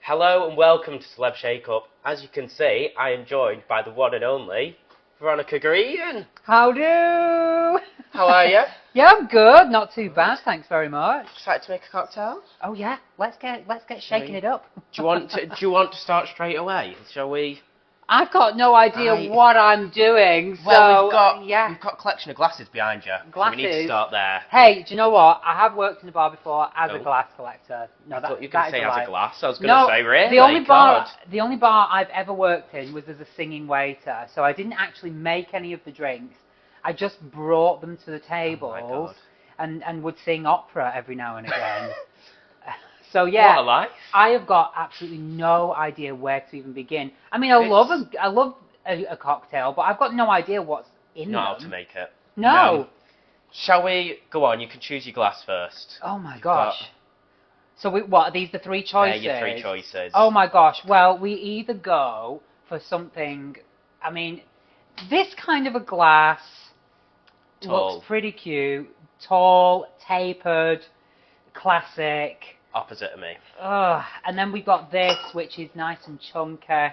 Hello and welcome to Celeb Shake Up. As you can see, I am joined by the one and only Veronica Green. Howdy! How are you? Yeah, I'm good. Not too bad. Thanks very much. Excited to make a cocktail? Oh yeah, let's get shaking it up. Do you want to start straight away? Shall we? I've got no idea what I'm doing. Well, so we've got a collection of glasses behind you. Glasses. So we need to start there. Hey, do you know what? I have worked in a bar before as a glass collector. No, I thought you were going to say as a glass. I was going to say really. The only bar I've ever worked in was as a singing waiter. So I didn't actually make any of the drinks. I just brought them to the tables and would sing opera every now and again. So yeah, what a life. I have got absolutely no idea where to even begin. I mean, I love a cocktail, but I've got no idea what's in them. Not how to make it. No. Shall we go on? You can choose your glass first. Oh my gosh. So what are these the three choices? They're your three choices. Oh my gosh. Well, we either go for something. I mean, this kind of a glass looks pretty cute. Tall, tapered, classic. Opposite of me. And then we've got this, which is nice and chunky. It's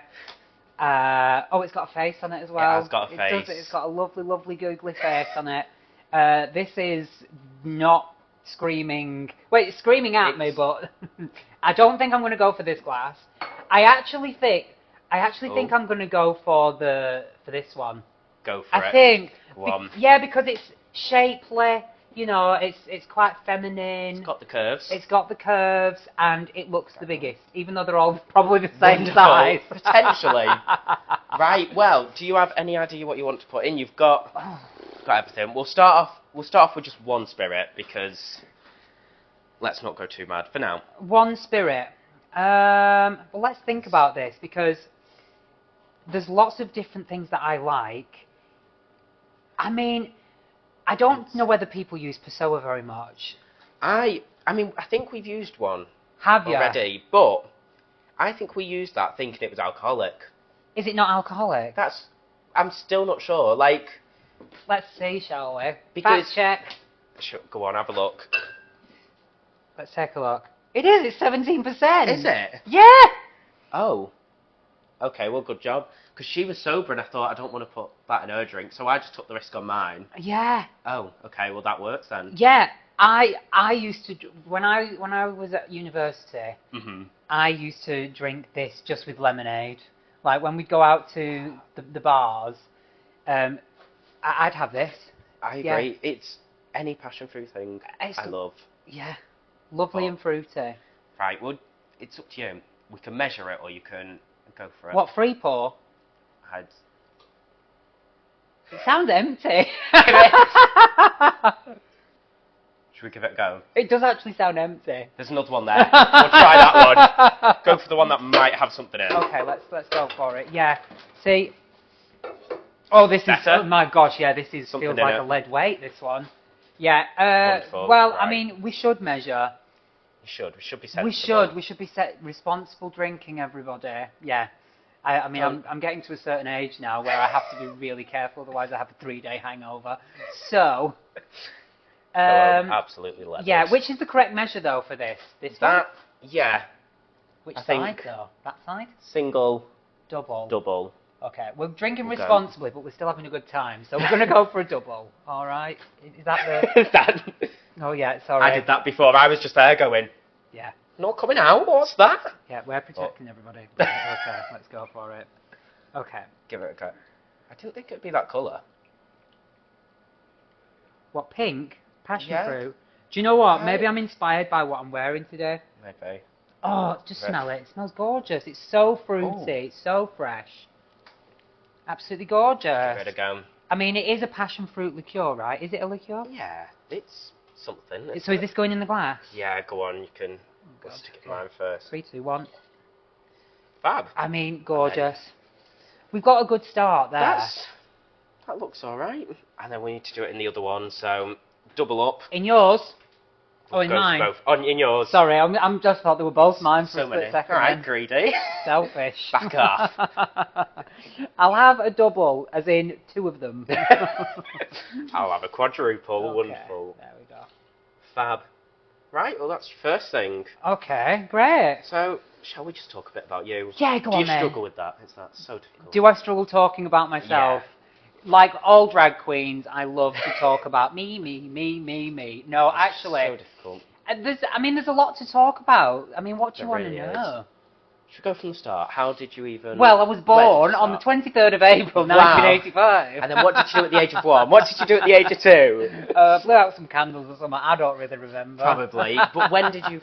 got a face on it as well. It has got a face. It's got a lovely, lovely googly face on it. This is not screaming. Wait, it's screaming at me, but I don't think I'm going to go for this glass. I actually think I'm going to go for this one. Go for it. I think. Go on. Yeah, because it's shapely. You know, it's quite feminine. It's got the curves. It's got the curves, and it looks the biggest, even though they're all probably the same size. Potentially. Right. Well, do you have any idea what you want to put in? You've got everything. We'll start off with just one spirit because let's not go too mad for now. One spirit. Well, let's think about this because there's lots of different things that I like. I mean, I don't know whether people use Pessoa very much. I mean, I think we've used one. Have you? Already, but I think we used that thinking it was alcoholic. Is it not alcoholic? I'm still not sure. Like, let's see, shall we? Because, fact check. Sure, go on, have a look. Let's take a look. It is. It's 17%. Is it? Yeah. Oh. Okay, well, good job. Because she was sober and I thought, I don't want to put that in her drink, so I just took the risk on mine. Yeah. Oh, okay, well, that works then. Yeah, I used to, when I was at university, I used to drink this just with lemonade. Like, when we'd go out to the bars, I'd have this. I agree. Yeah. It's any passion fruit thing I love. Yeah, lovely and fruity. Right, well, it's up to you. We can measure it or you can go for it. What, free pour? It sounds empty. Should we give it a go? It does actually sound empty. There's another one there. We'll try that one. Go for the one that might have something in. Okay, let's go for it. Yeah. See. Oh, this is. Oh my gosh. Yeah, this is feels like a lead weight. This one. Yeah. Wonderful. Well, right. I mean, we should measure. We should be sensible. We should be responsible drinking, everybody. Yeah. I mean, I'm getting to a certain age now where I have to be really careful, otherwise I have a 3-day hangover. So, absolutely levels. Yeah, which is the correct measure though for this? One? Yeah. Which side though? That side? Single. Double. Okay, we're drinking responsibly, but we're still having a good time, so we're going to go for a double. All right? Is that the? Is that? Oh yeah, sorry. I did that before. I was just there going. Yeah. Not coming out. What's that? Yeah, we're protecting everybody. Okay, let's go for it. Okay. Give it a go. I didn't think it'd be that colour. What, pink? Passion fruit? Do you know what? Maybe I'm inspired by what I'm wearing today. Maybe. Oh, just smell it. It smells gorgeous. It's so fruity. It's so fresh. Absolutely gorgeous. Give it a go. I mean, it is a passion fruit liqueur, right? Is it a liqueur? Yeah, it's something. So is this going in the glass? Yeah, go on. You can stick it in mine first. 3, 2, 1. Fab. I mean, gorgeous. We've got a good start there. That looks all right. And then we need to do it in the other one, so double up. In yours? Oh, in mine? Both. In yours. Sorry, I'm just thought they were both mine for a split second. All right, greedy. Selfish. Back off. I'll have a double, as in 2 of them. I'll have a quadruple. Okay, wonderful. there we go. Fab. Right, well, that's your first thing. Okay, great. So, shall we just talk a bit about you? Yeah, go Do on you then. struggle with that? Is that so difficult? Do I struggle talking about myself? Like all drag queens, I love to talk about me. No, actually, So difficult. there's a lot to talk about. I mean, what do you want to There really know? Should we go from the start? How did you even... Well, I was Where did born you on the start? 23rd of April, Wow. 1985. And then what did you do at the age of 1? What did you do at the age of 2? Blew out some candles or something. I don't really remember. Probably. But when did you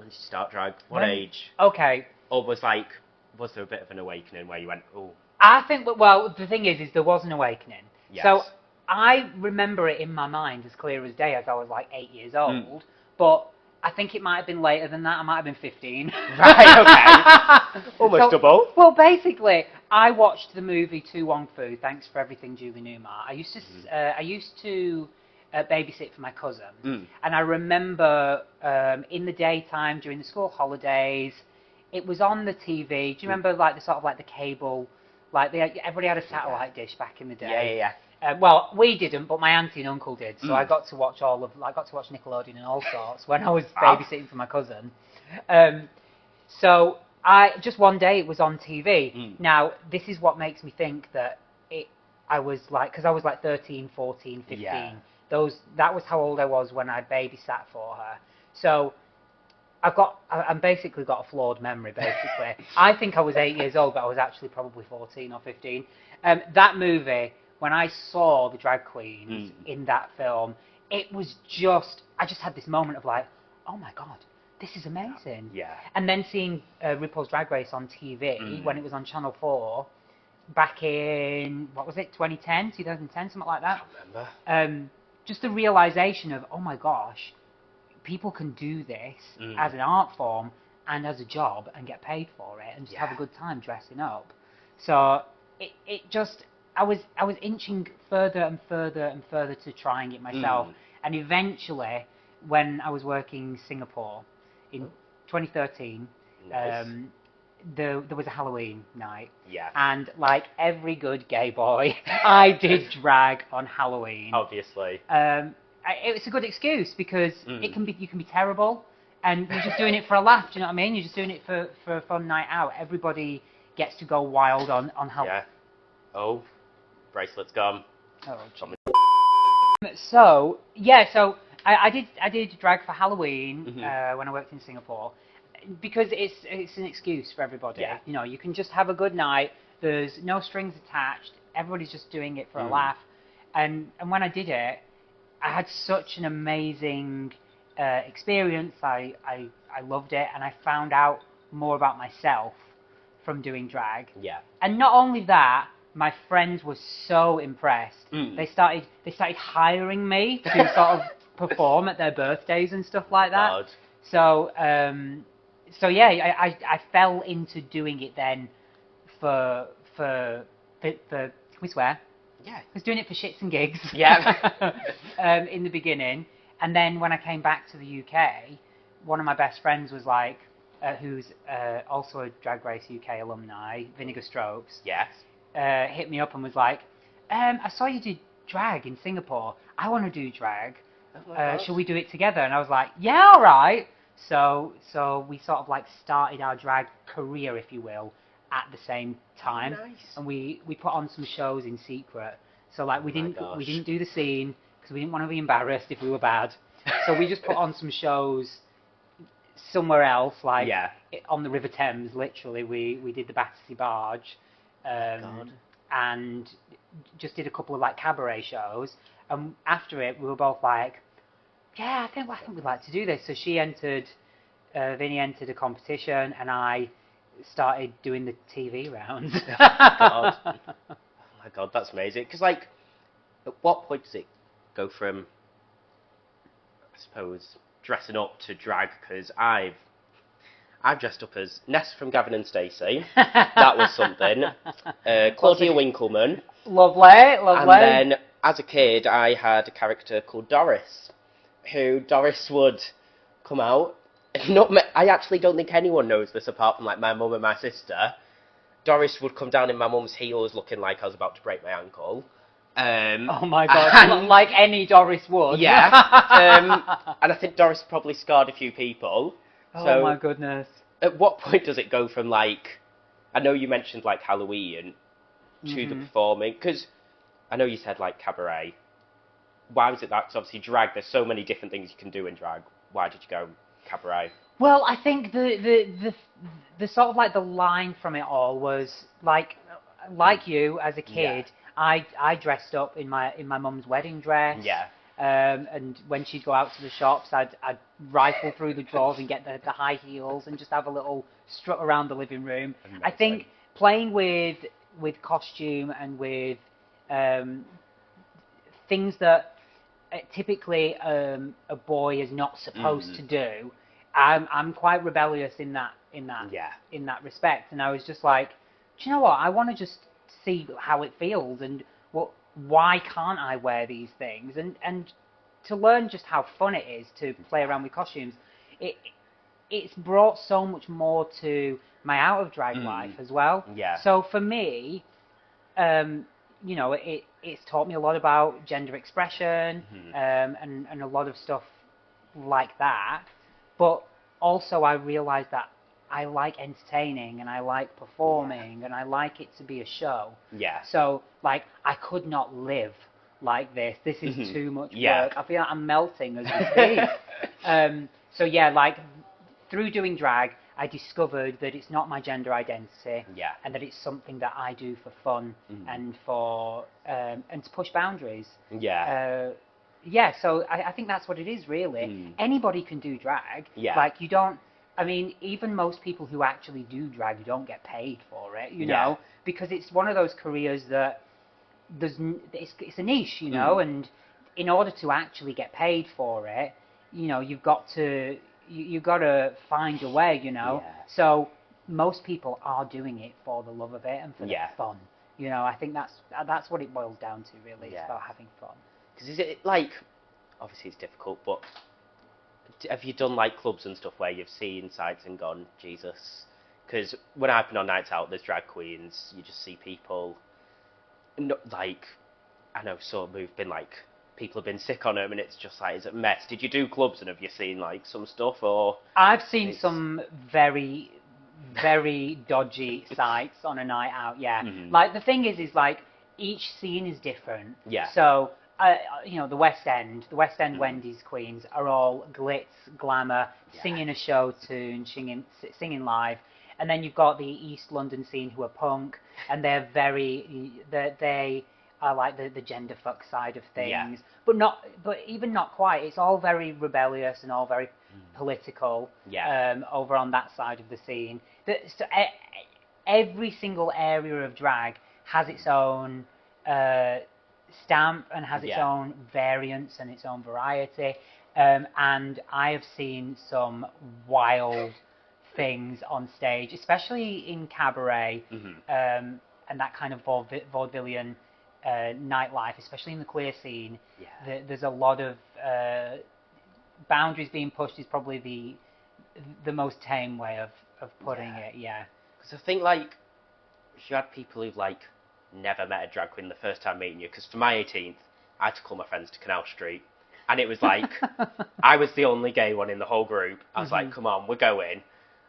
start drag? What age? Okay. Or was there a bit of an awakening where you went, oh... I think, well, the thing is there was an awakening. Yes. So I remember it in my mind as clear as day as I was like 8 years old, but I think it might have been later than that. I might have been 15. Right, okay. Almost double. Well, basically, I watched the movie To Wong Fu, Thanks for Everything, Julie Newmar. I used to babysit for my cousin, and I remember in the daytime during the school holidays, it was on the TV. Do you remember like the sort of like the cable, like everybody had a satellite dish back in the day. Yeah. Well, we didn't, but my auntie and uncle did. So I got to watch Nickelodeon and all sorts when I was babysitting for my cousin. So just one day it was on TV. Now this is what makes me think that I was like 13, 14, 15. Yeah. That was how old I was when I babysat for her. So I'm basically got a flawed memory, basically. I think I was 8 years old, but I was actually probably 14 or 15. That movie, when I saw the drag queens in that film, it was I just had this moment of like, oh my God, this is amazing. Yeah. And then seeing RuPaul's Drag Race on TV when it was on Channel 4 back in, 2010, something like that? I remember. Just the realization of, oh my gosh, people can do this as an art form and as a job and get paid for it and just have a good time dressing up. So it just, I was inching further and further and further to trying it myself. And eventually, when I was working in Singapore in 2013, nice. There was a Halloween night. Yeah. And like every good gay boy, I did drag on Halloween. Obviously. It's a good excuse because you can be terrible, and you're just doing it for a laugh. Do you know what I mean? You're just doing it for a fun night out. Everybody gets to go wild on Halloween. Yeah. Oh, bracelet's gone. Oh. So I did drag for Halloween when I worked in Singapore, because it's an excuse for everybody. Yeah. You know, you can just have a good night. There's no strings attached. Everybody's just doing it for a laugh. And when I did it, I had such an amazing experience. I loved it, and I found out more about myself from doing drag. Yeah. And not only that, my friends were so impressed. They started hiring me to sort of perform at their birthdays and stuff like that. God. So yeah, I fell into doing it then for can we swear? Yeah. I was doing it for shits and gigs. Yeah. In the beginning. And then when I came back to the UK, one of my best friends was like, who's also a Drag Race UK alumni, Vinegar Strokes. Yes. Hit me up and was like, I saw you do drag in Singapore. I want to do drag. Shall we do it together? And I was like, yeah, all right. So we sort of like started our drag career, if you will, at the same time. Nice. And we put on some shows in secret. So like we didn't do the scene because we didn't want to be embarrassed if we were bad. So we just put on some shows somewhere else, like on the River Thames. Literally, we did the Battersea Barge, and just did a couple of like cabaret shows. And after it, we were both like, yeah, I think we'd like to do this. So she entered, Vinny entered a competition, and I started doing the TV rounds. God. Oh my God, that's amazing. Because like, at what point does it go from, I suppose, dressing up to drag? Because I've dressed up as Ness from Gavin and Stacey. That was something. Claudia Winkleman. Lovely. And then as a kid, I had a character called Doris, who Doris would come out. I actually don't think anyone knows this apart from like my mum and my sister. Doris would come down in my mum's heels looking like I was about to break my ankle. Oh my god, and, like any Doris would. Yeah. And I think Doris probably scarred a few people. Oh So my goodness. at what point does it go from like, I know you mentioned like Halloween to the performing, because I know you said like cabaret. Why was it that? Because obviously drag, there's so many different things you can do in drag. Why did you go cabaret? Well, I think the sort of like the line from it all was like you as a kid, I dressed up in my mum's wedding dress. Yeah. And when she'd go out to the shops, I'd rifle through the drawers and get the high heels and just have a little strut around the living room. Amazing. I think playing with costume and with things that typically a boy is not supposed to do. I'm quite rebellious in that respect, and I was just like, do you know what? I want to just see how it feels, and why can't I wear these things, and to learn just how fun it is to play around with costumes. It's brought so much more to my out of drag life as well. Yeah. So for me, you know, it's taught me a lot about gender expression, and a lot of stuff like that. But also I realised that I like entertaining and I like performing and I like it to be a show. Yeah. So, like, I could not live like this. This is too much work. I feel like I'm melting as we speak. So, yeah, like, through doing drag, I discovered that it's not my gender identity. Yeah. And that it's something that I do for fun and for and to push boundaries. Yeah. Yeah, so I think that's what it is, really. Anybody can do drag. Yeah. Like, you don't... I mean, even most people who actually do drag don't get paid for it, you know? Because it's one of those careers that... It's a niche, you know? And in order to actually get paid for it, you know, you've got to... You've got to find a way, you know? Yeah. So, most people are doing it for the love of it and for the fun. You know, I think that's what it boils down to, really. It's about having fun. Because is it like, obviously it's difficult, but have you done like clubs and stuff where you've seen sites and gone, Jesus? Because when I've been on nights out, there's drag queens, you just see people, like, I know some who've been like, people have been sick on them and it's just like, it's a mess. Did you do clubs and have you seen like some stuff or? I've seen some very, very dodgy sites on a night out, Like, the thing is like, each scene is different. Yeah. So, you know, the West End Wendy's queens are all glitz, glamour, singing a show tune, singing live. And then you've got the East London scene who are punk, and they are like the gender fuck side of things. But even not quite. It's all very rebellious and all very political over on that side of the scene. So every single area of drag has its own stamp and has its own variance and its own variety, and I have seen some wild things on stage, especially in cabaret, and that kind of vaudevillian nightlife, especially in the queer scene. There's a lot of boundaries being pushed is probably the most tame way of putting it. Because I think like if you had people who've like never met a drag queen the first time meeting you, because for my 18th, I had to call my friends to Canal Street, and it was like, I was the only gay one in the whole group. I was like, come on, we're going.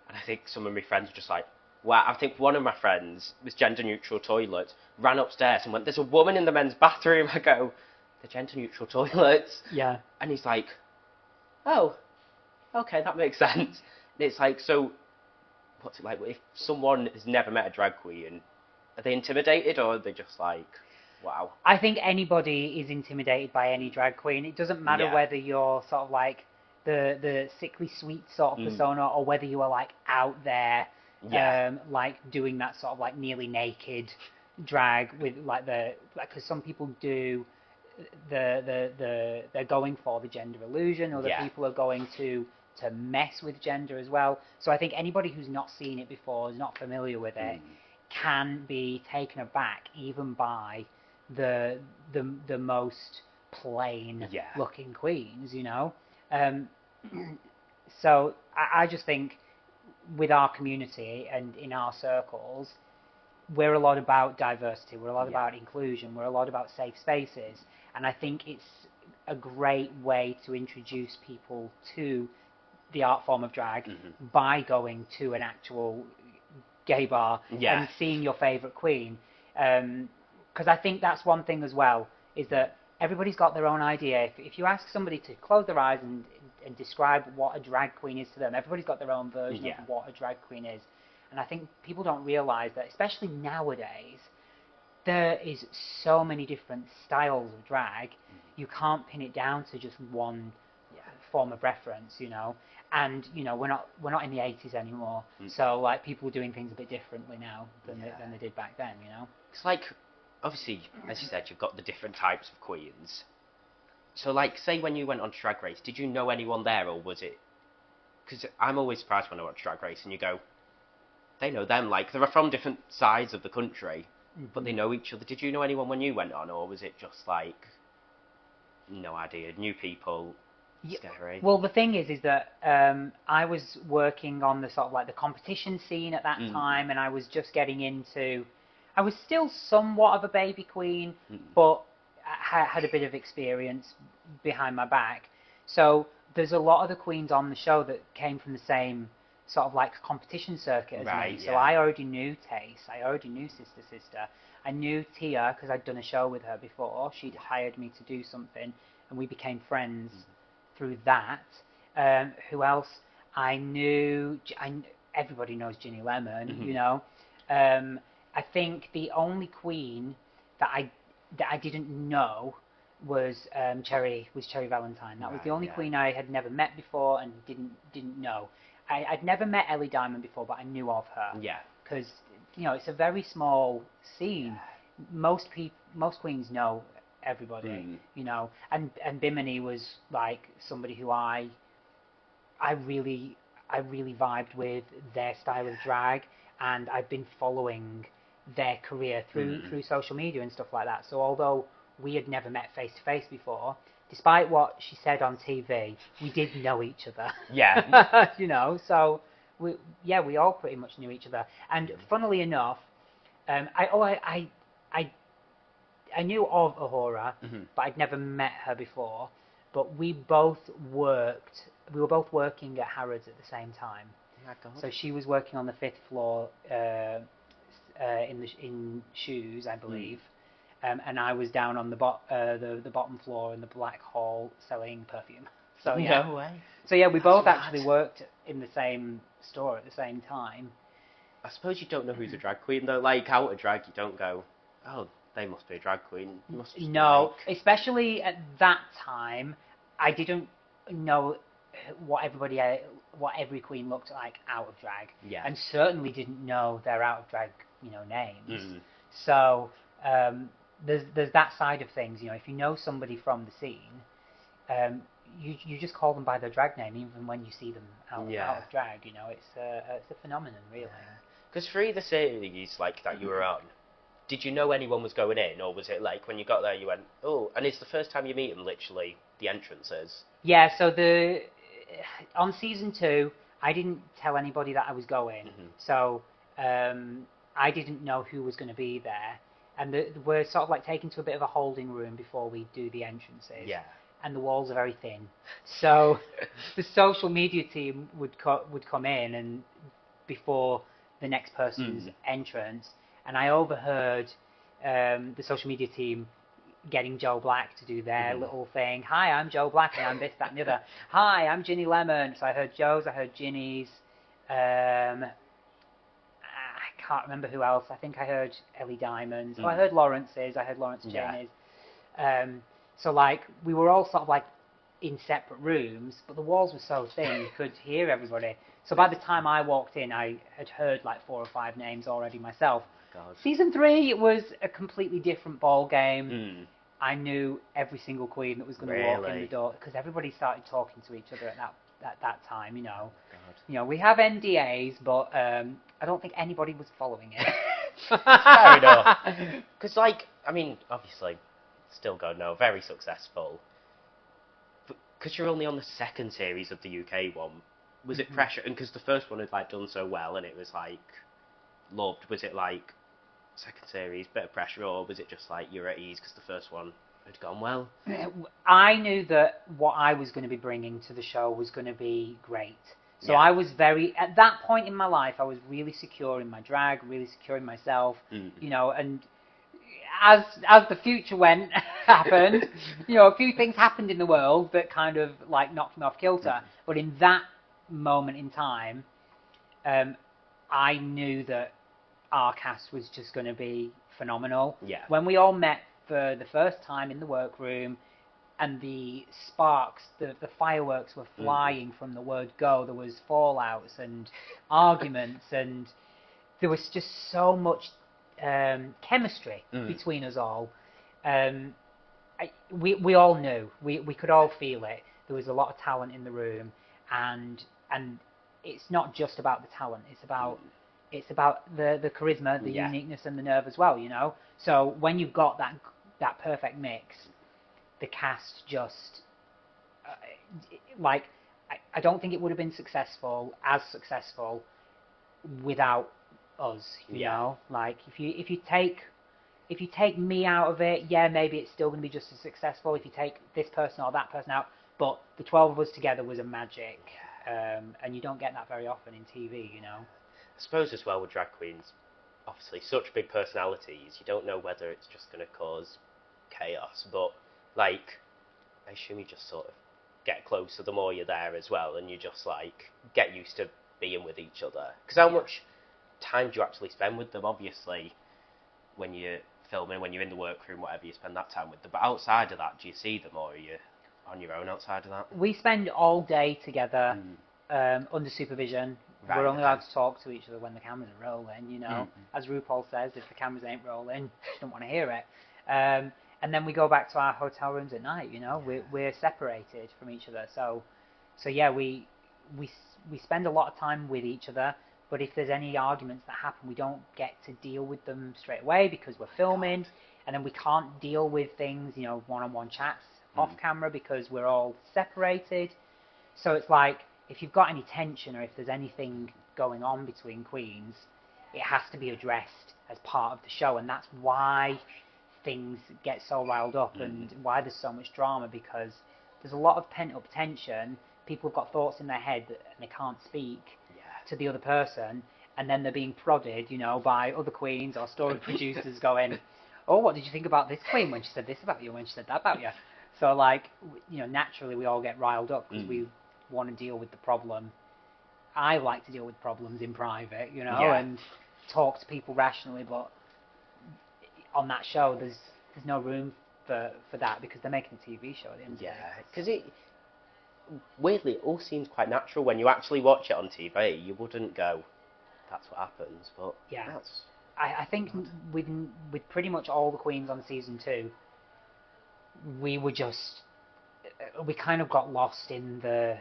And I think some of my friends were just like, wow. I think one of my friends was gender-neutral toilets, ran upstairs and went, there's a woman in the men's bathroom. I go, the gender-neutral toilets? Yeah. And he's like, oh, okay, that makes sense. And it's like, so, what's it like, if someone has never met a drag queen, are they intimidated or are they just like, wow? I think anybody is intimidated by any drag queen. It doesn't matter whether you're sort of like the sickly sweet sort of persona or whether you are like out there, like doing that sort of like nearly naked drag with like because some people do they're going for the gender illusion, or people are going to mess with gender as well. So I think anybody who's not seen it before, is not familiar with it, can be taken aback even by the most plain looking queens, you know. So I just think with our community and in our circles, we're a lot about diversity, we're a lot about inclusion, we're a lot about safe spaces, and I think it's a great way to introduce people to the art form of drag by going to an actual gay bar and seeing your favourite queen. Because I think that's one thing as well, is that everybody's got their own idea. If you ask somebody to close their eyes and describe what a drag queen is to them, everybody's got their own version of what a drag queen is. And I think people don't realise that, especially nowadays, there is so many different styles of drag. You can't pin it down to just one form of reference, you know. And you know, we're not in the 80s anymore, so like people are doing things a bit differently now than they did back then, you know. It's like, obviously, as you said, you've got the different types of queens. So like, say when you went on Drag Race, did you know anyone there, or was it? Because I'm always surprised when I watch Drag Race and you go, they know them. Like, they're from different sides of the country, but they know each other. Did you know anyone when you went on, or was it just like, no idea, new people? Scary. Well, the thing is that I was working on the sort of like the competition scene at that time, and I was just getting into. I was still somewhat of a baby queen, but I had a bit of experience behind my back. So there's a lot of the queens on the show that came from the same sort of like competition circuit as me. So I already knew Tace, I already knew Sister. I knew Tia because I'd done a show with her before. She'd hired me to do something, and we became friends through that. Who else? I knew. Everybody knows Ginny Lemon, you know. I think the only queen that I didn't know was Cherry Valentine. That was the only queen I had never met before and didn't know. I'd never met Ellie Diamond before, but I knew of her. Yeah. Because you know, it's a very small scene. Most queens know everybody, you know, and Bimini was like somebody who I really vibed with their style of drag, and I've been following their career through social media and stuff like that. So although we had never met face to face before, despite what she said on TV, we did know each other. Yeah. You know, so we all pretty much knew each other. And funnily enough, I knew of Ahura, but I'd never met her before. But we were both working at Harrods at the same time. Oh my God. So she was working on the 5th floor in shoes, I believe, and I was down on the bottom floor in the Black Hall selling perfume. So no way. So yeah, we both actually worked in the same store at the same time. I suppose you don't know who's a drag queen though. Like out of drag, you don't go, oh, they must be a drag queen. You must just especially at that time, I didn't know what every queen looked like out of drag, and certainly didn't know their out of drag, you know, names. So there's that side of things. You know, if you know somebody from the scene, you just call them by their drag name, even when you see them out of drag. You know, it's a phenomenon, really. Because for either series like that you were on, did you know anyone was going in, or was it like when you got there you went, oh, and it's the first time you meet them, literally, the entrances? Yeah, so on season 2, I didn't tell anybody that I was going, so I didn't know who was going to be there, and we're sort of like taken to a bit of a holding room before we do the entrances. Yeah. And the walls are very thin, so the social media team would come in and before the next person's entrance. And I overheard the social media team getting Joe Black to do their little thing. Hi, I'm Joe Black, and I'm this, that, and the other. Hi, I'm Ginny Lemon. So I heard Joe's, I heard Ginny's. I can't remember who else. I think I heard Ellie Diamond's. Oh, I heard Lawrence's. I heard Lawrence Jamie's. So like we were all sort of like in separate rooms, but the walls were so thin you could hear everybody. So by the time I walked in, I had heard like 4 or 5 names already myself. God. Season 3, it was a completely different ball game. I knew every single queen that was going to walk in the door because everybody started talking to each other at that time. You know, you know, we have NDAs, but I don't think anybody was following it. Fair enough. Because, like, I mean, obviously, still going no, very successful. Because you're only on the 2nd series of the UK one, was it pressure? And because the first one had like done so well, and it was like loved. Was it like second series, bit of pressure, or was it just like you're at ease because the first one had gone well? I knew that what I was going to be bringing to the show was going to be great. So Yeah. I was at that point in my life, I was really secure in my drag, really secure in myself, you know, and as the future happened, you know, a few things happened in the world that kind of like knocked me off kilter. But in that moment in time, I knew that our cast was just going to be phenomenal. Yeah. When we all met for the first time in the workroom, and the sparks, the fireworks were flying from the word go. There was fallouts and arguments, and there was just so much chemistry between us all. We all knew. We could all feel it. There was a lot of talent in the room, and it's not just about the talent. It's about the charisma, the uniqueness, and the nerve as well. You know. So when you've got that perfect mix, the cast just I don't think it would have been successful without us, you know. Like if you take me out of it, yeah, maybe it's still going to be just as successful. If you take this person or that person out, but the 12 of us together was a magic, and you don't get that very often in TV, you know. I suppose as well with drag queens, obviously such big personalities, you don't know whether it's just going to cause chaos, but like I assume you just sort of get closer the more you're there as well, and you just like get used to being with each other. Because how much time do you actually spend with them? Obviously, when you're filming, when you're in the workroom, whatever, you spend that time with them. But outside of that, do you see them, or are you on your own outside of that? We spend all day together under supervision. Right, We're only allowed to talk to each other when the cameras are rolling, you know. As RuPaul says, if the cameras ain't rolling, you don't want to hear it. And then we go back to our hotel rooms at night, you know. We're separated from each other. So yeah, we spend a lot of time with each other. But if there's any arguments that happen, we don't get to deal with them straight away because we're filming, and then we can't deal with things, you know, one-on-one chats off camera because we're all separated. So it's like, if you've got any tension or if there's anything going on between queens, it has to be addressed as part of the show, and that's why things get so riled up and why there's so much drama, because there's a lot of pent-up tension. People have got thoughts in their head and they can't speak to the other person, and then they're being prodded, you know, by other queens or story producers going, oh, what did you think about this queen when she said this about you, when she said that about you? So, like, you know, naturally we all get riled up because we want to deal with the problem. I like to deal with problems in private, you know, and talk to people rationally, but on that show there's no room for that because they're making a TV show at the end of the day. Because weirdly, it all seems quite natural when you actually watch it on TV. You wouldn't go, that's what happens, but I think with pretty much all the queens on season 2, we kind of got lost in the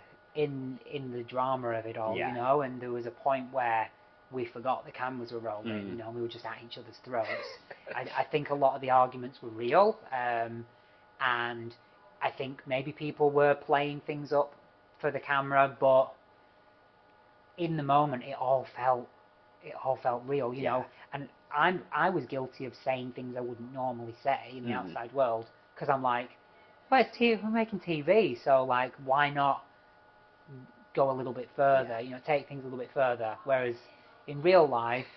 drama of it all, you know, and there was a point where we forgot the cameras were rolling, you know, and we were just at each other's throats. I think a lot of the arguments were real, and I think maybe people were playing things up for the camera, but in the moment it all felt real, you know. And I was guilty of saying things I wouldn't normally say in the outside world, because I'm like, well, we're making TV, so like, why not go a little bit further, you know, take things a little bit further. Whereas in real life,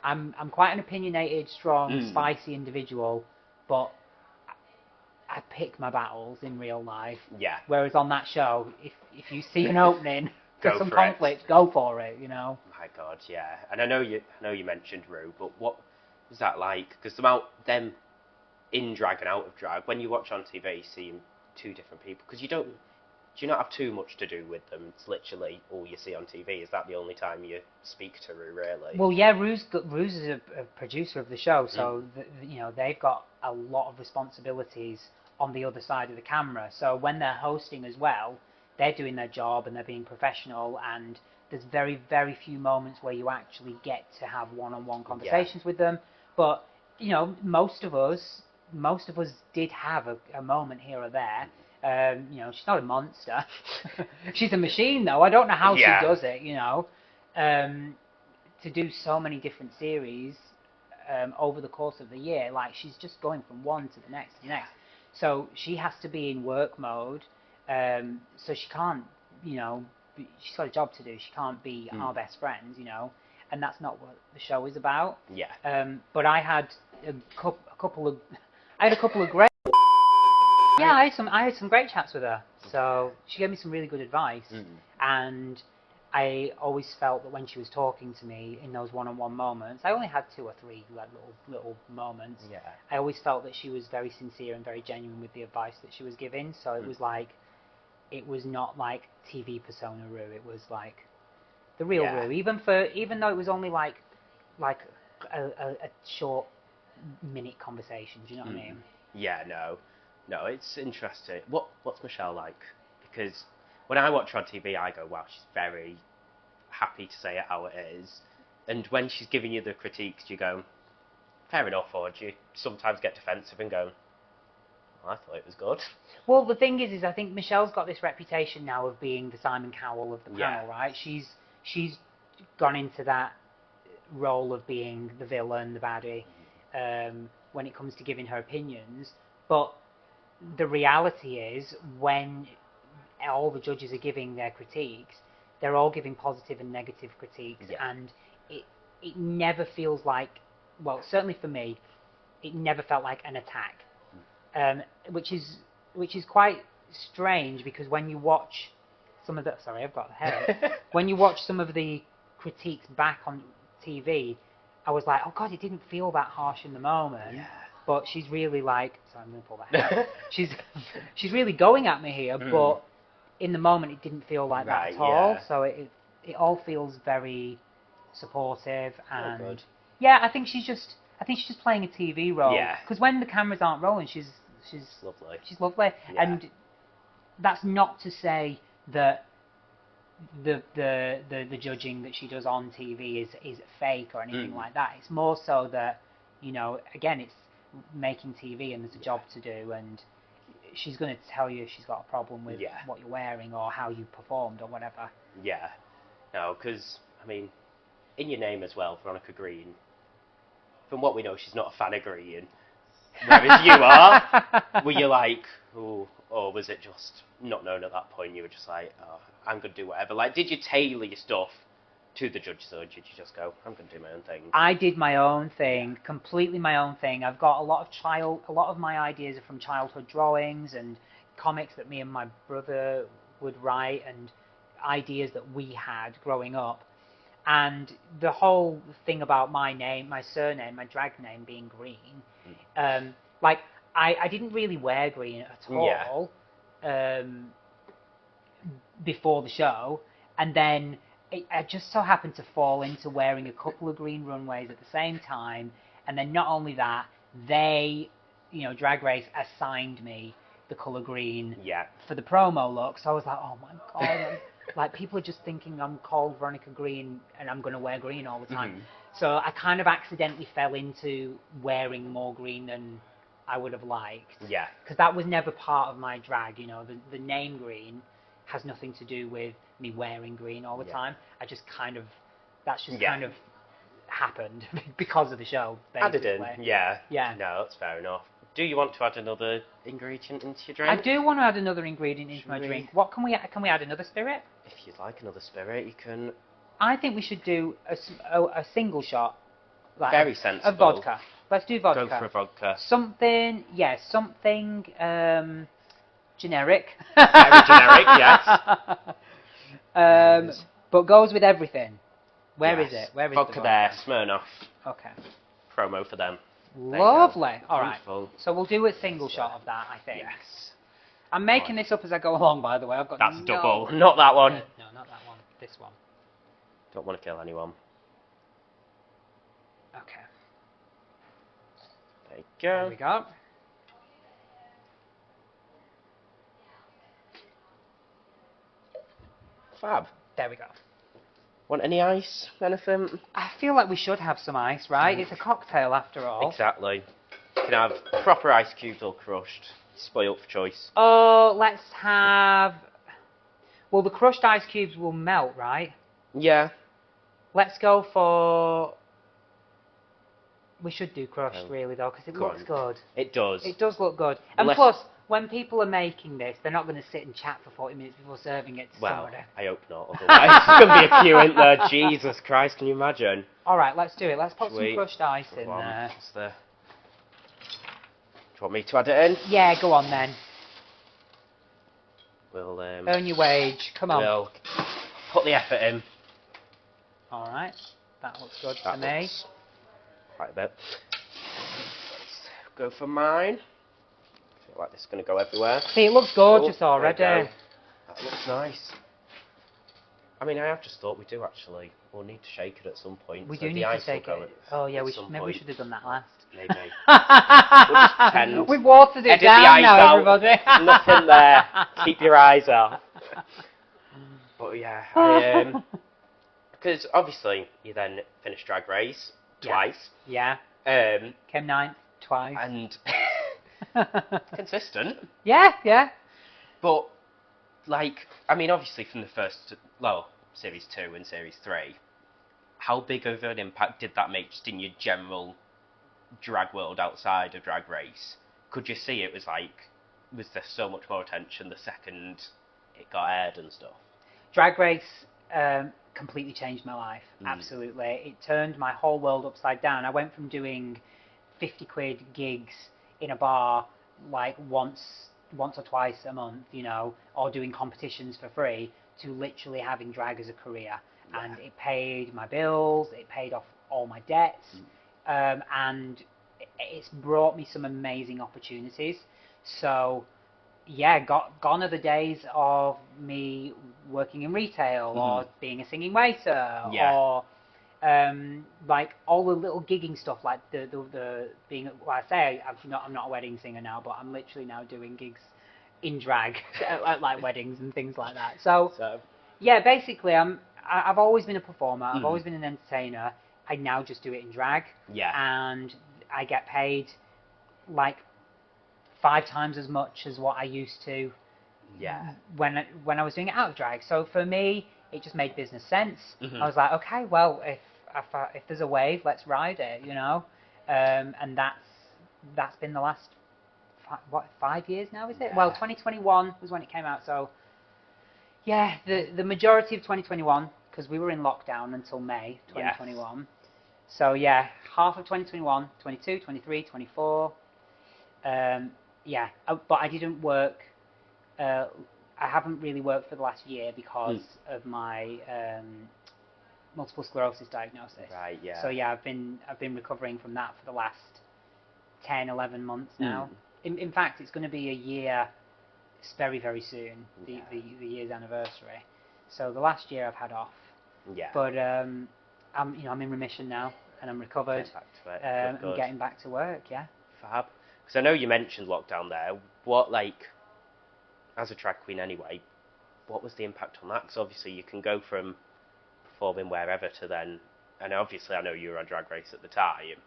I'm quite an opinionated, strong, spicy individual, but I pick my battles in real life. Yeah. Whereas on that show, if you see an opening for some conflict, go for it, you know. My God, yeah. And I know you mentioned Rue, but what was that like? Because about them in drag and out of drag, when you watch on TV, you see two different people. Because do you not have too much to do with them? It's literally all you see on TV. Is that the only time you speak to Rue, really? Well, yeah, Rue's is a producer of the show, so you know, they've got a lot of responsibilities on the other side of the camera. So when they're hosting as well, they're doing their job and they're being professional, and there's very, very few moments where you actually get to have one-on-one conversations with them. But you know, most of us did have a moment here or there. You know, she's not a monster. She's a machine, though. I don't know how she does it, you know. To do so many different series, over the course of the year. Like, she's just going from one to the next to the next. So she has to be in work mode. So she can't, she's got a job to do. She can't be our best friends, and that's not what the show is about. Yeah. But I had a couple of great. Yeah, I had some great chats with her. So she gave me some really good advice, and I always felt that when she was talking to me in those one-on-one moments, I only had 2 or 3 like little moments. Yeah. I always felt that she was very sincere and very genuine with the advice that she was giving. So it was like, it was not like TV persona Rue. It was like the real Rue. Even though it was only like a short minute conversation. Do you know what I mean? Yeah. No, it's interesting. What's Michelle like? Because when I watch her on TV, I go, wow, she's very happy to say it how it is. And when she's giving you the critiques, you go, fair enough, or do you sometimes get defensive and go, well, I thought it was good? Well, the thing is I think Michelle's got this reputation now of being the Simon Cowell of the panel, right? She's gone into that role of being the villain, the baddie, when it comes to giving her opinions. But the reality is, when all the judges are giving their critiques, they're all giving positive and negative critiques, and it never feels like, well, certainly for me, it never felt like an attack, which is quite strange, because when you watch some of the, sorry, I've got the hair. When you watch some of the critiques back on TV, I was like, oh God, it didn't feel that harsh in the moment. Yeah. But she's really like, sorry, I'm going to pull that hair. she's really going at me here, but in the moment it didn't feel like that at all. So it all feels very supportive, and I think she's just playing a TV role. Yeah. Because when the cameras aren't rolling, she's lovely. She's lovely, and that's not to say that the judging that she does on TV is fake or anything like that. It's more so that, again, it's making TV and there's a job to do, and she's going to tell you if she's got a problem with what you're wearing or how you performed or whatever. Yeah. No, because, I mean, in your name as well, Veronica Green, from what we know, she's not a fan of green. Whereas you are. Were you like, ooh, or was it just not known at that point? You were just like, oh, I'm going to do whatever. Like, did you tailor your stuff to the judges, or did you just go, I'm going to do my own thing? I did my own thing, completely my own thing. I've got a lot of my ideas are from childhood drawings and comics that me and my brother would write, and ideas that we had growing up. And the whole thing about my name, my surname, my drag name being Green, like, I didn't really wear green at all before the show, and then I just so happened to fall into wearing a couple of green runways at the same time, and then not only that, they, Drag Race assigned me the colour green for the promo look, so I was like, oh my God, like, people are just thinking I'm called Veronica Green and I'm going to wear green all the time. So I kind of accidentally fell into wearing more green than I would have liked. Yeah. Because that was never part of my drag, the name Green has nothing to do with me wearing green all the time. I just kind of, that's just kind of happened because of the show, basically. Added in, yeah. No, that's fair enough. Do you want to add another ingredient into your drink? I do want to add another ingredient into my drink. What can we add another spirit? If you'd like another spirit, you can. I think we should do a single shot. Like very sensible. Of vodka. Let's do vodka. Go for a vodka. Something generic. Very generic, yes. But goes with everything. Where is it? Where is vodka? The there, Smirnoff. Okay. Promo for them. Lovely. All right. So we'll do a single shot of that, I think. Yes. I'm making this up as I go along, by the way. I've got That's double. Not that one. No, not that one. This one. Don't want to kill anyone. Okay. There you go. There we go. Fab. There we go. Want any ice? Anything? I feel like we should have some ice, right? It's a cocktail after all. Exactly. You can have proper ice cubes or crushed. Spoiled for choice. Oh, let's have... Well, the crushed ice cubes will melt, right? Yeah. Let's go for... We should do crushed, really, though, because it Go looks on. good. It does. It does look good. And Unless- plus, when people are making this, they're not going to sit and chat for 40 minutes before serving it to Well, somebody. I hope not. Otherwise, there's going to be a queue in there. Jesus Christ, can you imagine? All right, let's do it. Let's put Sweet. some crushed ice in Go on. there. What's the... Do you want me to add it in? Yeah, go on then. We'll Earn your wage. Come on. We'll put the effort in. All right, that looks good That to me. looks quite a bit. Let's go for mine. I feel like this is going to go everywhere. See, it looks gorgeous Oh, already. there you go. That looks nice. I mean, I have just thought we do actually. We'll need to shake it at some point. We so do the need to ice will shake go it. Oh yeah, at we some maybe we point. should have done that last. Maybe. just pretend. We've watered it Edit the down ice now, out. everybody. Nothing there. Keep your eyes off. But yeah, because obviously you then finished Drag Race twice. Yeah. Um, Came ninth twice. and consistent. Yeah. But like, I mean, obviously from the first, well, Series 2 and Series 3, how big of an impact did that make just in your general drag world outside of Drag Race? Could you see it was there so much more attention the second it got aired and stuff? Drag Race completely changed my life. Absolutely. It turned my whole world upside down. I went from doing 50 quid gigs in a bar like once or twice a month, you know, or doing competitions for free, to literally having drag as a career. Yeah. And it paid my bills, it paid off all my debts, and it's brought me some amazing opportunities. So yeah, gone are the days of me working in retail or being a singing waiter or like all the little gigging stuff, like the being. Well, I say I'm not a wedding singer now, but I'm literally now doing gigs in drag at like weddings and things like that. So yeah, basically I've always been a performer. I've always been an entertainer. I now just do it in drag. Yeah. And I get paid like 5 times as much as what I used to. Yeah. When I was doing it out of drag. So for me, it just made business sense. I was like, okay, well, if there's a wave, let's ride it, you know. And that's been the last 5 years now, is it? Yeah. Well, 2021 was when it came out. So yeah, the majority of 2021, because we were in lockdown until May 2021. Yes. So yeah, half of 2021, 22, 23, 24. Yeah, but I didn't work. I haven't really worked for the last year because of my multiple sclerosis diagnosis. Right. Yeah. So yeah, I've been recovering from that for the last 10, 11 months now. In fact, it's going to be a year very, very soon. The year's anniversary. So the last year I've had off. Yeah. But I'm in remission now and I'm recovered. Get back to it. I'm getting back to work. Yeah. Fab. Because I know you mentioned lockdown there. What, like, as a drag queen anyway, what was the impact on that? Because obviously you can go from performing wherever to then, and obviously I know you were on Drag Race at the time,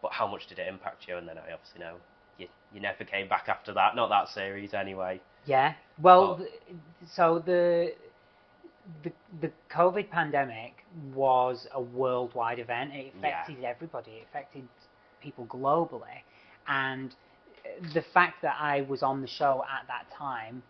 but how much did it impact you? And then I obviously know you never came back after that, not that series anyway. Yeah, well, so the COVID pandemic was a worldwide event. It affected everybody. It affected people globally. And the fact that I was on the show at that time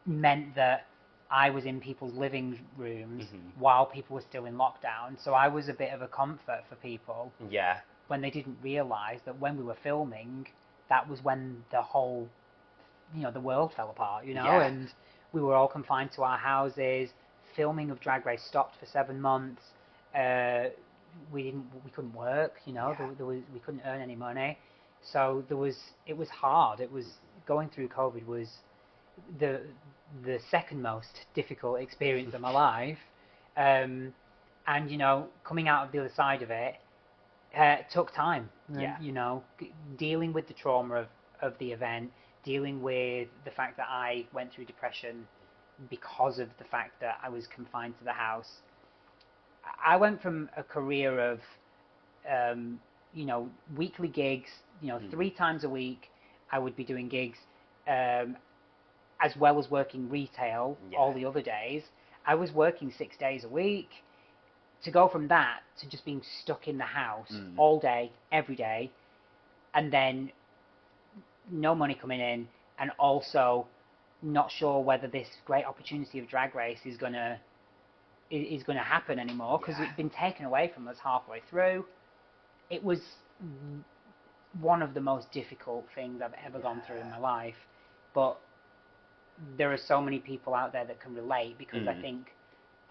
meant that I was in people's living rooms while people were still in lockdown. So I was a bit of a comfort for people. Yeah. When they didn't realise that when we were filming, that was when the whole, the world fell apart, and we were all confined to our houses. Filming of Drag Race stopped for 7 months. We couldn't work, we couldn't earn any money. So it was hard. It was going through COVID was the second most difficult experience of my life. And coming out of the other side of it took time. Yeah. Dealing with the trauma of the event, dealing with the fact that I went through depression because of the fact that I was confined to the house. I went from a career of weekly gigs, 3 times a week I would be doing gigs, as well as working retail all the other days. I was working 6 days a week. to go from that to just being stuck in the house all day, every day, and then no money coming in, and also not sure whether this great opportunity of Drag Race is gonna happen anymore, because it'd been taken away from us halfway through. It was one of the most difficult things I've ever gone through in my life, but there are so many people out there that can relate, because I think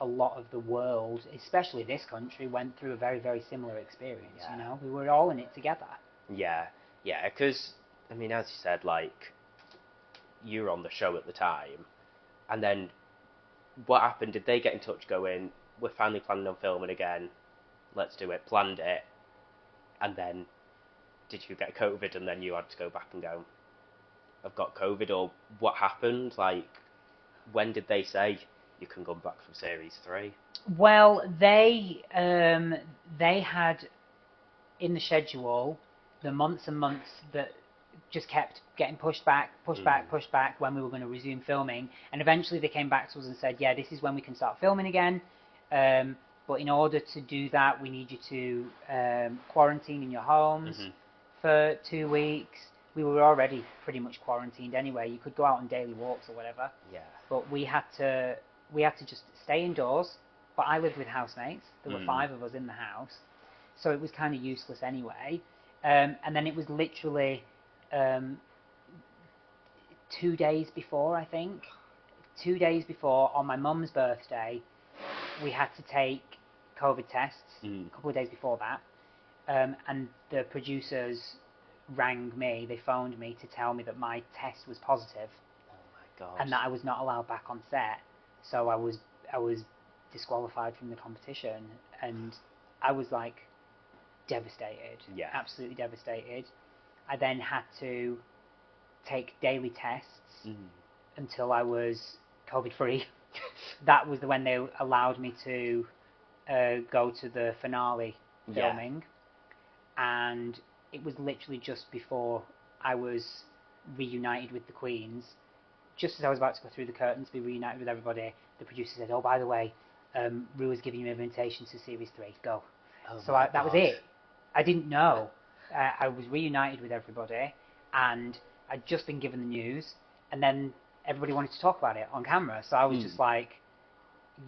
a lot of the world, especially this country, went through a very, very similar experience. You know, we were all in it together. Yeah, because I mean, as you said, like, you were on the show at the time, and then what happened? Did they get in touch going, we're finally planning on filming again, let's do it, planned it, and then did you get COVID and then you had to go back and go, I've got COVID, or what happened? Like, when did they say you can come back from Series 3? Well, they had in the schedule the months and months that just kept getting pushed back when we were going to resume filming, and eventually they came back to us and said, yeah, this is when we can start filming again, but in order to do that we need you to quarantine in your homes for 2 weeks. We were already pretty much quarantined anyway. You could go out on daily walks or whatever, but we had to just stay indoors. But I lived with housemates. There were 5 of us in the house, so it was kind of useless anyway. And then it was literally 2 days before, I think. 2 days before, on my mum's birthday, we had to take COVID tests, a couple of days before that. And the producers rang me, they phoned me to tell me that my test was positive. Oh my God. And that I was not allowed back on set. So I was disqualified from the competition. And I was like devastated. Yeah. Absolutely devastated. I then had to take daily tests until I was COVID free. That was when they allowed me to go to the finale filming, and it was literally just before I was reunited with the Queens. Just as I was about to go through the curtain to be reunited with everybody, the producer said, "Oh, by the way, Rue is giving you an invitation to Series 3. Go." Oh so that was it. I didn't know. I was reunited with everybody, and I'd just been given the news, and then everybody wanted to talk about it on camera. So I was just like,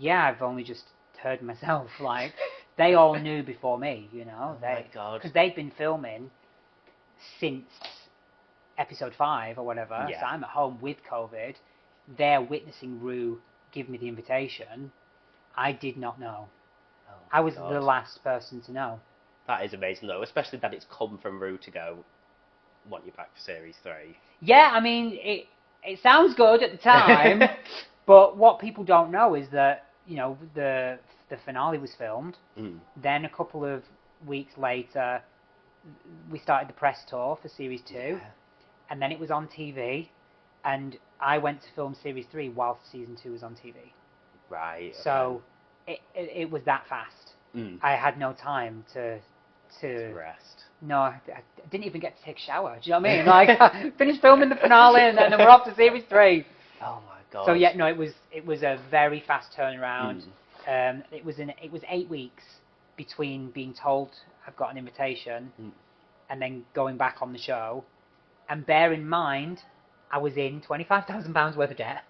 yeah, I've only just heard myself. Like, they all knew before me, you know. Oh my God. Because they'd been filming since episode 5 or whatever. Yeah. So I'm at home with COVID. They're witnessing Rue give me the invitation. I did not know. Oh I was God. the last person to know. That is amazing, though, especially that it's come from Rue to go, want you back for Series 3. Yeah, I mean, it sounds good at the time, but what people don't know is that, you know, the finale was filmed. Then a couple of weeks later, we started the press tour for Series 2, and then it was on TV, and I went to film Series 3 whilst Season 2 was on TV. Right. So it was that fast. I had no time to rest. No, I didn't even get to take a shower. Do you know what I mean? Like, I finished filming the finale and then we're off to Series 3. Oh my God. So yeah, no, it was a very fast turnaround. It was 8 weeks between being told I've got an invitation and then going back on the show. And bear in mind, I was in £25,000 worth of debt.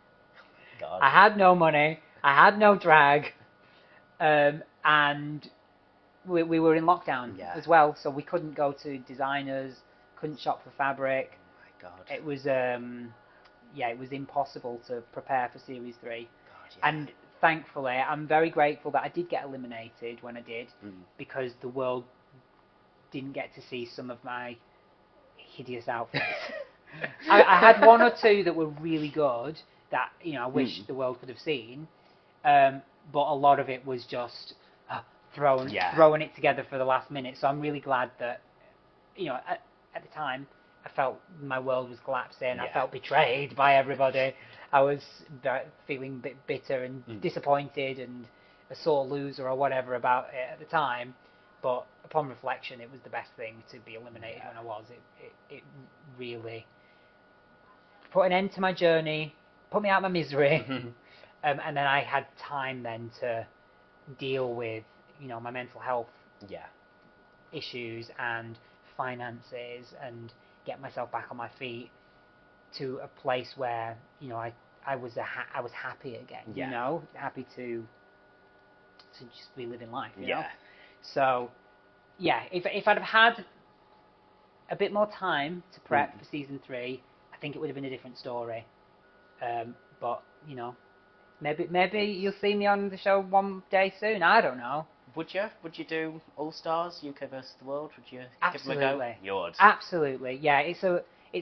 God. I had no money. I had no drag. And we were in lockdown as well, so we couldn't go to designers, couldn't shop for fabric. Oh my God. It was it was impossible to prepare for Series 3. God, And thankfully, I'm very grateful that I did get eliminated when I did, because the world didn't get to see some of my hideous outfits. I had one or two that were really good that, you know, I wish the world could have seen, but a lot of it was just throwing it together for the last minute. So I'm really glad that, you know, at the time I felt my world was collapsing. I felt betrayed by everybody. I was feeling a bit bitter and disappointed and a sore loser or whatever about it at the time. But upon reflection, it was the best thing to be eliminated when I was. It really put an end to my journey, put me out of my misery, and then I had time then to deal with, my mental health Yeah. issues and finances and get myself back on my feet to a place where I was happy again. Yeah. Happy to just be living life. You Yeah. know? So yeah, if I'd have had a bit more time to prep for season 3, I think it would have been a different story. But maybe you'll see me on the show one day soon. I don't know. Would you? Would you do All Stars UK versus the World? Would you Absolutely. give them a go? You would. Absolutely. Yeah. It's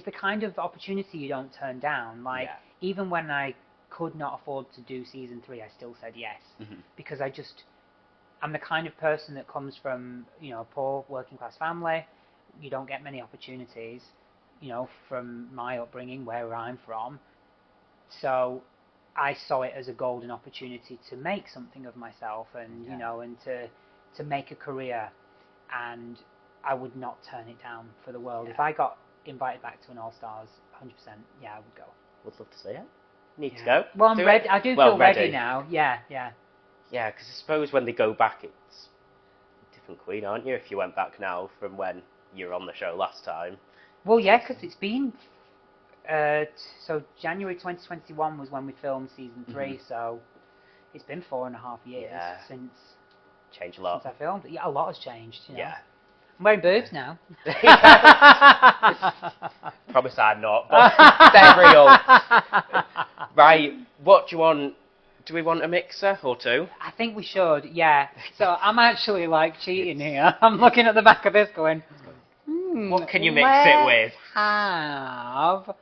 the kind of opportunity you don't turn down. Like even when I could not afford to do season 3, I still said yes because I'm the kind of person that comes from a poor working class family. You don't get many opportunities, from my upbringing where I'm from. So I saw it as a golden opportunity to make something of myself and and to make a career, and I would not turn it down for the world. If I got invited back to an All Stars, 100%, I would go. Would love to see it. Need to go. Well, I'm ready. I do feel ready now. Yeah. Yeah, because I suppose when they go back, it's a different queen, aren't you? If you went back now from when you were on the show last time. Well, yeah, because it's been so January 2021 was when we filmed season 3, so it's been 4.5 years since. Changed a lot. Since I filmed. Yeah, a lot has changed. Yeah. I'm wearing boobs now. Promise I'm not, but they're real. Right, what do you want? Do we want a mixer or two? I think we should, yeah. So I'm actually cheating here. I'm looking at the back of this going, what can you mix it with? Have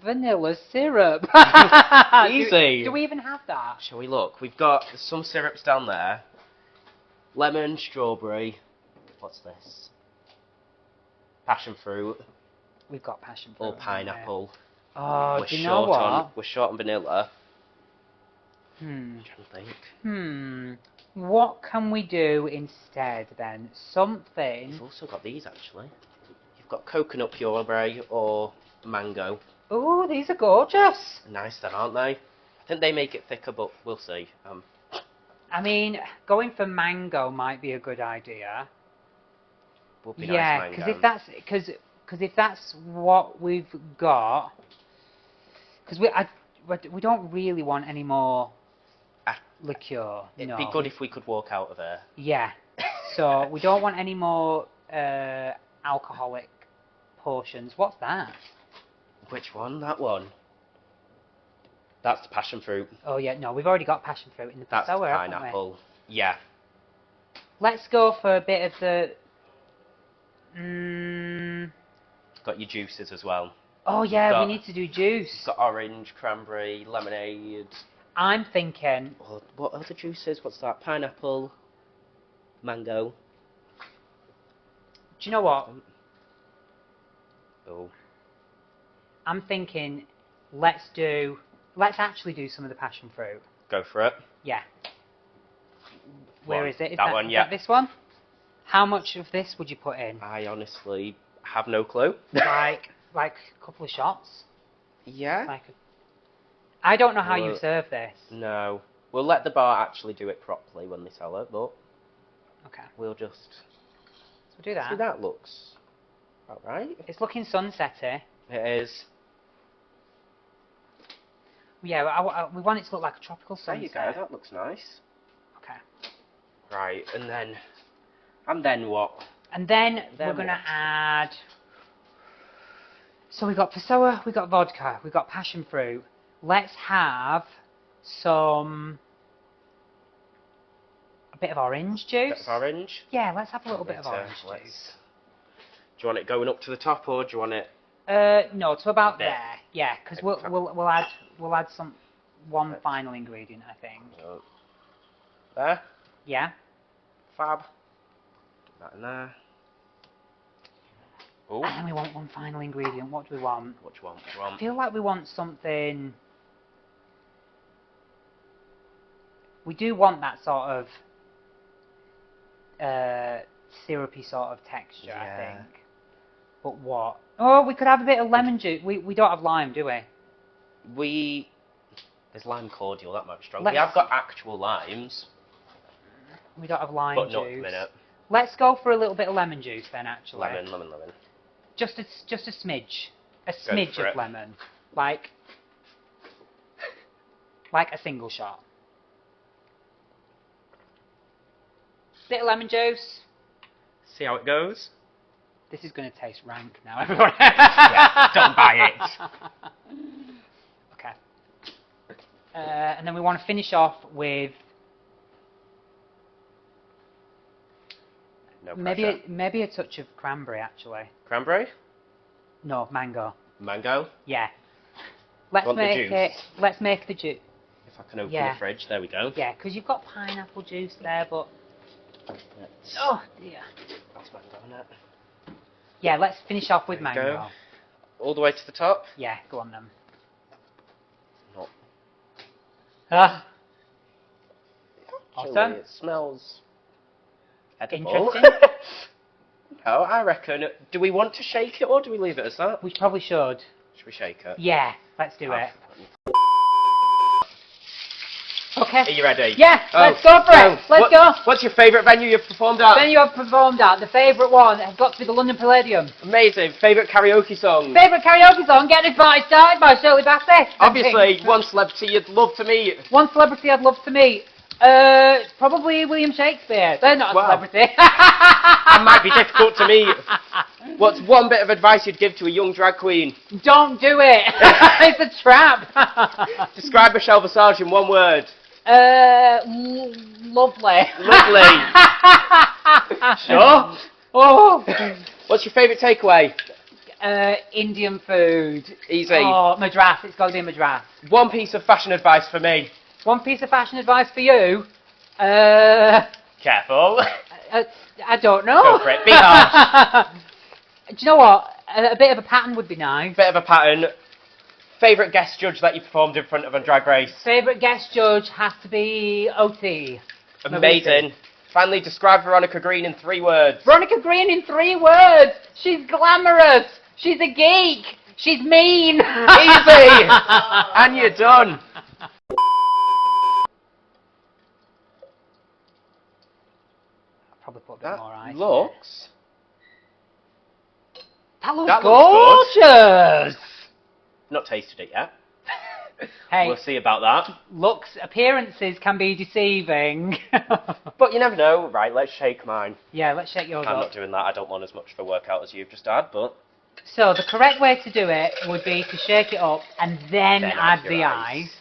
vanilla syrup. Easy. Do we even have that? Shall we look? We've got some syrups down there. Lemon, strawberry. What's this? Passion fruit. We've got passion fruit. Or pineapple. Oh, do you know what? We're short on vanilla. I'm trying to think. What can we do instead then? Something. You've also got these actually. You've got coconut puree or mango. Oh, these are gorgeous. Nice then, aren't they? I think they make it thicker, but we'll see. I mean, going for mango might be a good idea. Would be nice mango. because if that's what we've got, because we don't really want any more liqueur. It'd be good if we could walk out of there. Yeah. So we don't want any more alcoholic portions. What's that? Which one? That one. That's the passion fruit. Oh yeah, no, we've already got passion fruit in the That's sour, the pineapple. Yeah. Let's go for a bit of the. Got your juices as well. Oh yeah, we need to do juice. Got orange, cranberry, lemonade. I'm thinking. What other juices? What's that? Pineapple, mango. Do you know what? Oh. I'm thinking. Let's actually do some of the passion fruit. Go for it. Yeah. Where is it? Is that one, is yeah. that this one? How much of this would you put in? I honestly have no clue. like a couple of shots? Yeah. I don't know how you serve this. No. We'll let the bar actually do it properly when they sell it, but okay. We'll just So do that. See, that looks about right. It's looking sunsetty. It is. Yeah, we want it to look like a tropical sunset. There you go, that looks nice. Okay. Right, and then what? And then we're going to add... So we got Passoa, we got vodka, we got passion fruit. Let's have a bit of orange juice. Bit of orange? Yeah, let's have a little bit of orange juice. Do you want it going up to the top, or do you want it... No, to about there. Yeah, because we'll add one final ingredient, I think. There? Yeah. Fab. Put that in there. Ooh. And then we want one final ingredient. What do we want? What do you want? I feel like we want something... We do want that sort of syrupy sort of texture, I think. But what? Oh, we could have a bit of lemon juice. We don't have lime, do we? There's lime cordial, that might be strong. We have got actual limes. We don't have lime but juice. not at the minute. Let's go for a little bit of lemon juice then, actually. Lemon. Just a smidge. A Go smidge for of it. lemon. Like a single shot. Bit of lemon juice. See how it goes. This is going to taste rank now, everyone. Yeah, don't buy it. Okay. And then we want to finish off with No pressure. maybe a touch of cranberry, actually. Cranberry? No, mango. Mango? Yeah. Let's Want the make juice? it. Let's make the juice. If I can open Yeah. the fridge, there we go. Yeah, because you've got pineapple juice there, but Let's, oh dear. that's mango, isn't it? Yeah, let's finish off with There we mango. go. All the way to the top? Yeah, go on then. Not. Ah, Actually, awesome. it smells edible. Interesting. No, I reckon. Do we want to shake it or do we leave it as that? We probably should. Should we shake it? Yeah, let's do it. Okay. Are you ready? Yeah, Oh, let's go for it. Let's go. What's your favourite venue you've performed at? Venue I've performed at, the favourite one has got to be the London Palladium. Amazing. Favourite karaoke song? Favourite karaoke song, Get This Party Started by Shirley Bassey. Obviously, one celebrity you'd love to meet. One celebrity I'd love to meet. Probably William Shakespeare. They're not a Wow. celebrity. That might be difficult to meet. What's one bit of advice you'd give to a young drag queen? Don't do it. It's a trap. Describe Michelle Visage in one word. Lovely. Lovely. Sure. Oh. What's your favourite takeaway? Indian food. Easy. Oh, Madras. It's got to be Madras. One piece of fashion advice for me. One piece of fashion advice for you. Careful. I don't know. Go for it. Be harsh. Do you know what? A bit of a pattern would be nice. Bit of a pattern. Favourite guest judge that you performed in front of on Drag Race? Favourite guest judge has to be OT. Amazing. Finally, describe Veronica Green in 3 words. Veronica Green in 3 words. She's glamorous. She's a geek. She's mean. Easy. And you're done. Probably put a bit That more ice. looks... That looks That looks gorgeous. Not tasted it yet. Hey, We'll see about that. looks, appearances can be deceiving. But you never know. Right, let's shake mine. Yeah, let's shake yours I'm up. not doing that. I don't want as much of a workout as you've just had, but... So the correct way to do it would be to shake it up and then add your the ice.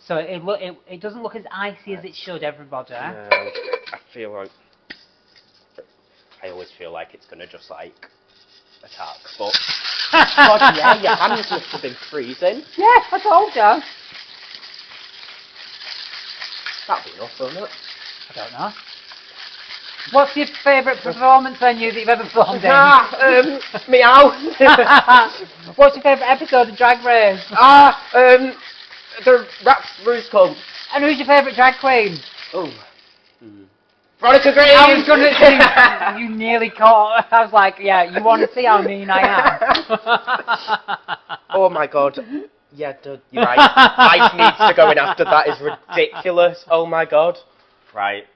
So it doesn't look as icy as it should, everybody. I feel like... I always feel like it's going to just, like, attack, but... God, yeah, your hands must have been freezing. Yeah, I told you. That'd be enough, wouldn't it? I don't know. What's your favourite performance venue that you've ever performed in? Meow. What's your favourite episode of Drag Race? The Raps Ruse Club. And who's your favourite drag queen? Oh. Veronica Green! I was gonna say, you nearly caught. I was like, yeah, you want to see how mean I am? Oh my god. Yeah, dude, you're right. Ice needs to go in after that is ridiculous. Oh my god. Right.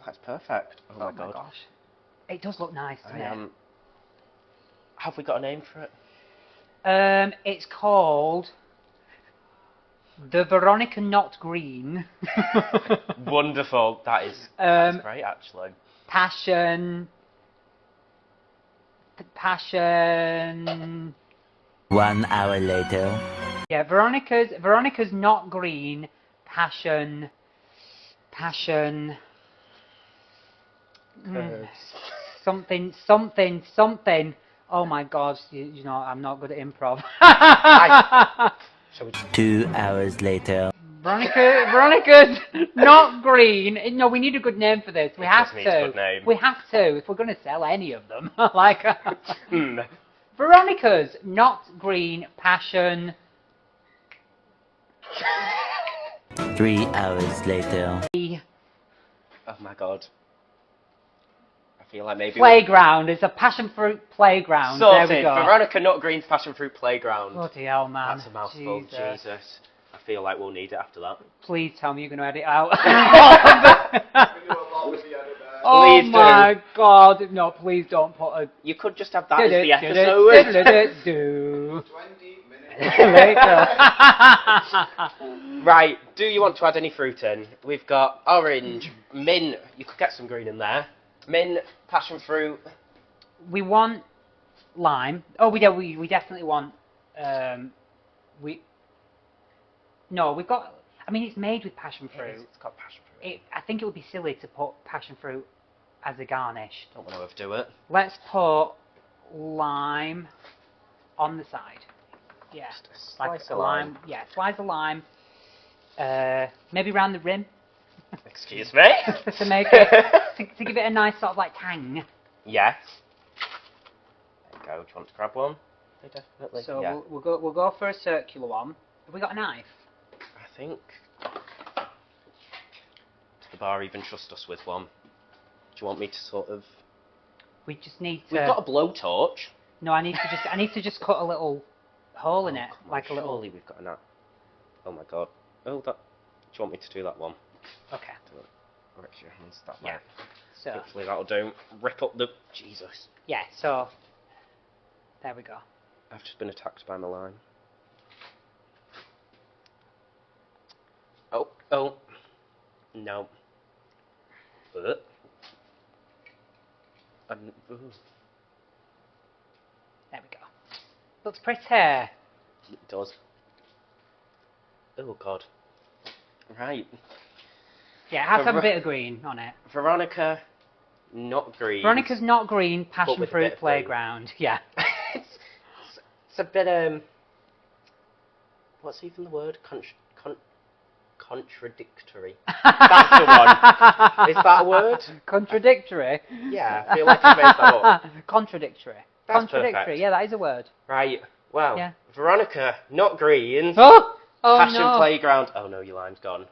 That's perfect. Oh my god. Gosh. It does look nice, doesn't it? Have we got a name for it? It's called the Veronica Not Green. Wonderful. That's great, actually. Passion. 1 hour later. Yeah, Veronica's Not Green. Passion. Something. Oh my god, you know, I'm not good at improv. 2 hours later. Veronica's Not Green. No, we need a good name for this. We have needs a to. good name. We have to, if we're going to sell any of them. Like, Veronica's Not Green Passion. 3 hours later. Oh my god. I feel like maybe... Playground. It's a passion fruit playground. There we Sorted. go. Veronica Not Green's Passion Fruit Playground. Bloody hell, man. That's a mouthful. Jesus. I feel like we'll need it after that. Please tell me you're going to edit out. Oh Please my god. No, please don't put a... You could just have that as the episode. 20 minutes. Later. Right, do you want to add any fruit in? We've got orange, mint, you could get some green in there. Mint, passion fruit. We want lime. Oh, we definitely want... we've got... I mean, it's made with passion fruit. It's got passion fruit. I think it would be silly to put passion fruit as a garnish. Don't want to overdo it. Let's put lime on the side. Yeah, Just a like slice a of lime. Yeah, slice of lime. Maybe around the rim. Excuse me? To make it to give it a nice sort of like tang. Yes. There you go. Do you want to grab one? Definitely. So yeah. we'll go for a circular one. Have we got a knife? I think. Does the bar even trust us with one? Do you want me to sort of? We just need to. We've got a blowtorch. No, I need to just cut a little hole in it, Come on, like a little. Surely we've got enough. Oh my god. Oh, that. Do you want me to do that one? Okay. Do it. Rip your hands that Yeah. way. So Hopefully that'll do. Rip up the. Jesus. yeah. So there we go. I've just been attacked by my line. Oh. No. Ooh. There we go. Looks pretty. It It does. Oh god. Right. Yeah, it has to have a bit of green on it. Veronica, not green. Veronica's not green. Passion with a bit fruit of playground. Yeah. it's a bit what's even the word? Contradictory. That's the one. Is that a word? Contradictory. Yeah, I feel like I made that up. Contradictory. That's Contradictory. perfect. Yeah, that is a word. Right. Well, Yeah. Veronica, not green. Oh Passion no. playground. Oh no, your line's gone.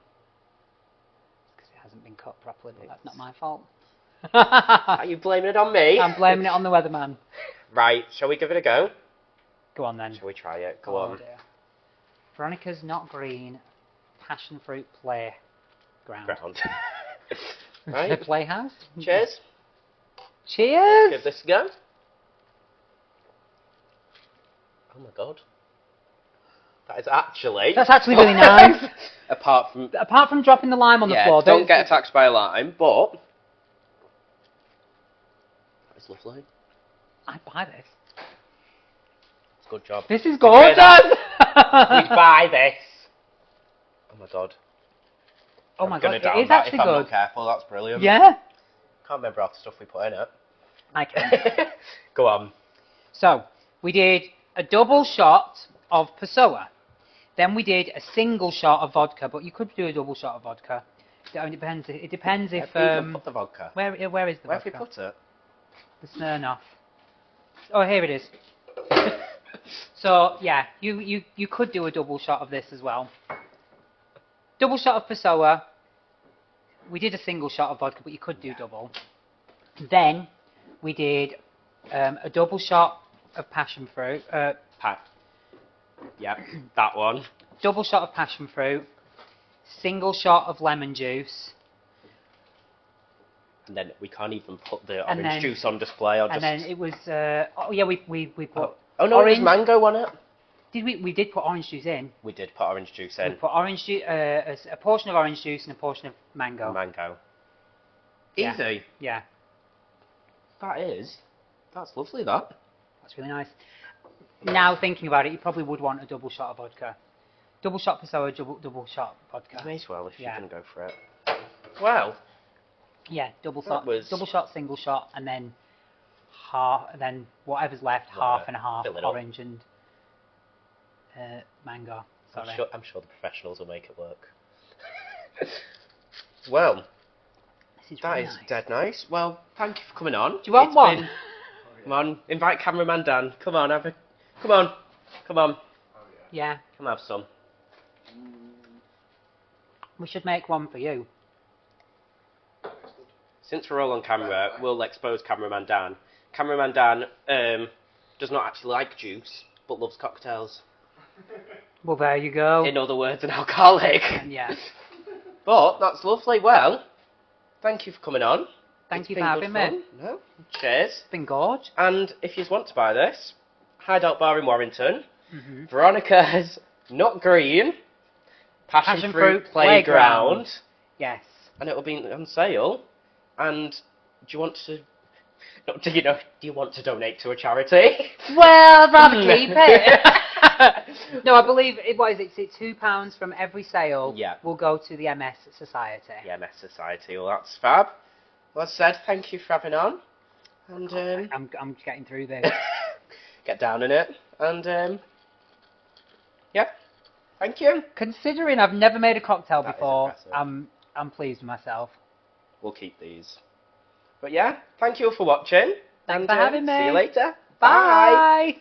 Because it hasn't been cut properly, but that's not my fault. Are you blaming it on me? I'm blaming it on the weatherman. Right, shall we give it a go? Go on then. Shall we try it? Go Oh, on. dear. Veronica's not green. Passion fruit playground. Ground. The Right. playhouse. Cheers. Cheers. Give this a go. Oh my god. That is actually. That's actually really nice. Apart from dropping the lime on the floor. don't get attacked by a lime, but that is lovely. I'd buy this. It's a good job. This is gorgeous. We buy this. Oh my god. Oh my I'm god, gonna it down is that actually if I'm good. not careful. That's brilliant. Yeah. Can't remember half the stuff we put in it. I can. Go on. So, we did a double shot of Pessoa. Then we did a single shot of vodka, but you could do a double shot of vodka. It depends. It depends if Where have we put the vodka? where is the Where have vodka? we put it? The Smirnoff. Oh, here it is. So yeah, you could do a double shot of this as well. Double shot of Pessoa. We did a single shot of vodka, but you could do double. Then we did a double shot of passion fruit. Yep, that one. Double shot of passion fruit. Single shot of lemon juice. And then we can't even put the And orange then- juice on display. I'll And just... then it was we put Oh no, orange. there's mango on it. Did we did put orange juice in? We did put orange juice We in. put orange juice, a portion of orange juice and a portion of mango. Mango. Yeah. Easy. Yeah, That is. That's lovely, that. that's really nice. Now thinking about it, you probably would want a double shot of vodka. Double shot Pessoa, double shot vodka. You may as well if Yeah. you can go for it. Well, Yeah, double That shot, was- double shot, single shot, and then half, and then whatever's left, Right, half and a half fill it up. orange and mango. Sorry. I'm sure the professionals will make it work. Well, This is that really is nice. dead nice. Well, thank you for coming on. Do you want It's one? been- Come on, invite cameraman Dan. Come on, come on, Yeah, come have some. we should make one for you. Since we're all on camera, we'll expose cameraman Dan. Cameraman Dan does not actually like juice, but loves cocktails. Well, there you go. In other words, an alcoholic. Yeah. But that's lovely. Well, thank you for coming on. Thank It's you been for good having me. fun. No? Cheers. It's been good. And if you want to buy this, Hideout Bar in Warrington, Mm-hmm. Veronica's Nut Green, Passion Fruit Playground, Yes. and it will be on sale. And do you want to? No, do you want to donate to a charity? Well, I'd rather keep it. No, I believe it's £2 from every sale. Yeah. Will go to the MS Society. Yeah, MS Society. Well, that's fab. Well, as I said, thank you for having on. And I'm getting through this. get down in it. And yeah, thank you. Considering I've never made a cocktail That is before, impressive. I'm pleased with myself. We'll keep these. But yeah, thank you all for watching. Thanks and, for having me. See you later. Bye.